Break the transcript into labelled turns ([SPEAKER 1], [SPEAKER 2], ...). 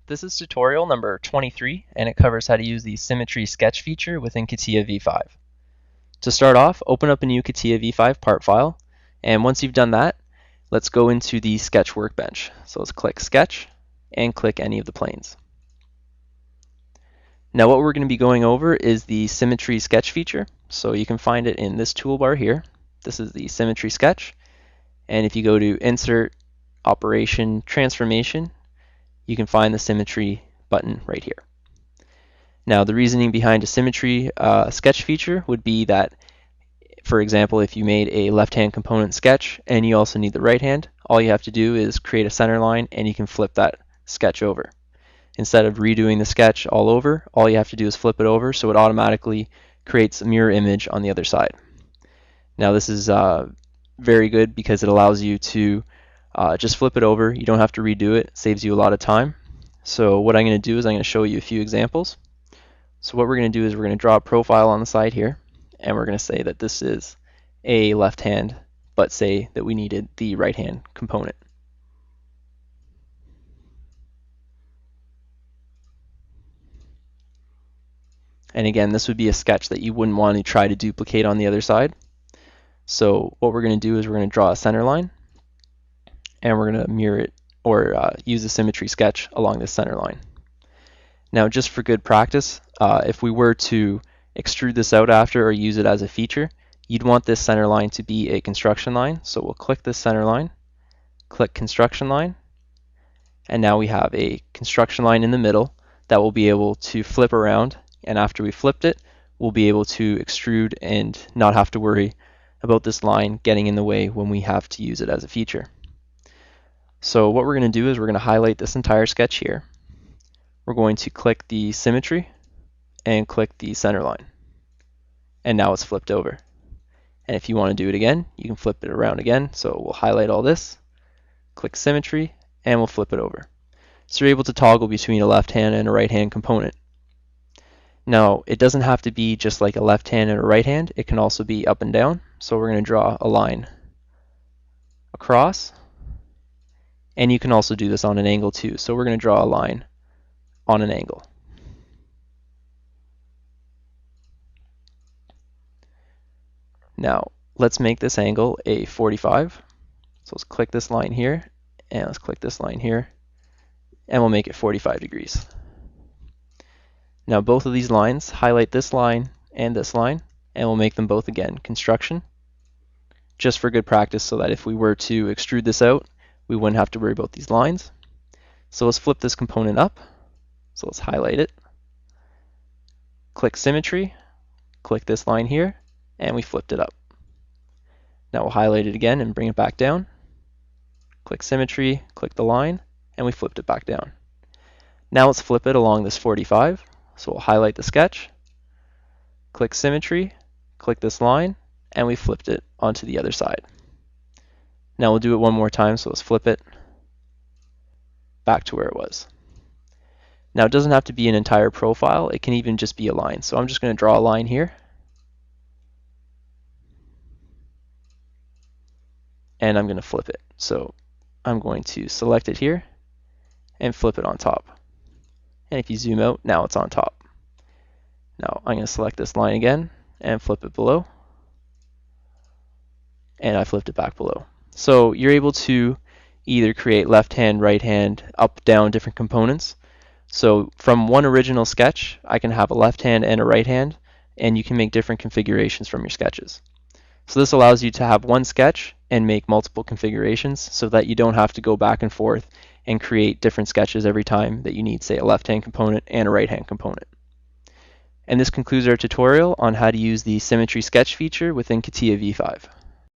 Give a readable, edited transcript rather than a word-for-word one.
[SPEAKER 1] This is tutorial number 23, and it covers how to use the Symmetry sketch feature within CATIA v5. To start off, open up a new CATIA v5 part file, and once you've done that, let's go into the sketch workbench. So let's click Sketch and click any of the planes. Now what we're going to be going over is the Symmetry sketch feature. So you can find it in this toolbar here. This is the Symmetry sketch, and if you go to Insert, Operation, Transformation, you can find the Symmetry button right here. Now the reasoning behind a Symmetry sketch feature would be that, for example, if you made a left-hand component sketch and you also need the right hand, all you have to do is create a center line and you can flip that sketch over. Instead of redoing the sketch all over, all you have to do is flip it over so it automatically creates a mirror image on the other side. Now this is very good because it allows you to just flip it over. You don't have to redo it. It saves you a lot of time. So what I'm going to do is I'm going to show you a few examples. So what we're going to do is we're going to draw a profile on the side here, and we're going to say that this is a left hand, but say that we needed the right hand component. And again, this would be a sketch that you wouldn't want to try to duplicate on the other side. So what we're going to do is we're going to draw a center line, and we're going to mirror it or use a symmetry sketch along this center line. Now just for good practice, if we were to extrude this out after or use it as a feature, you'd want this center line to be a construction line. So we'll click this center line, click construction line, and now we have a construction line in the middle that we'll be able to flip around, and after we flipped it, we'll be able to extrude and not have to worry about this line getting in the way when we have to use it as a feature. So what we're going to do is we're going to highlight this entire sketch here. We're going to click the symmetry and click the center line. And now it's flipped over. And if you want to do it again, you can flip it around again. So we'll highlight all this, click symmetry, and we'll flip it over. So you're able to toggle between a left hand and a right hand component. Now it doesn't have to be just like a left hand and a right hand. It can also be up and down. So we're going to draw a line across. And you can also do this on an angle too. So we're going to draw a line on an angle. Now let's make this angle a 45. So let's click this line here, and let's click this line here, and we'll make it 45 degrees. Now both of these lines, highlight this line and this line, and we'll make them both again construction, just for good practice so that if we were to extrude this out, we wouldn't have to worry about these lines. So let's flip this component up. So let's highlight it, click symmetry, click this line here, and we flipped it up. Now we'll highlight it again and bring it back down. Click symmetry, click the line, and we flipped it back down. Now let's flip it along this 45. So we'll highlight the sketch, click symmetry, click this line, and we flipped it onto the other side. Now we'll do it one more time, so let's flip it back to where it was. Now it doesn't have to be an entire profile, it can even just be a line. So I'm just going to draw a line here, and I'm going to flip it. So I'm going to select it here and flip it on top. And if you zoom out, now it's on top. Now I'm going to select this line again and flip it below, and I flipped it back below. So you're able to either create left hand, right hand, up, down, different components. So from one original sketch, I can have a left hand and a right hand, and you can make different configurations from your sketches. So this allows you to have one sketch and make multiple configurations so that you don't have to go back and forth and create different sketches every time that you need, say, a left hand component and a right hand component. And this concludes our tutorial on how to use the Symmetry sketch feature within CATIA v5.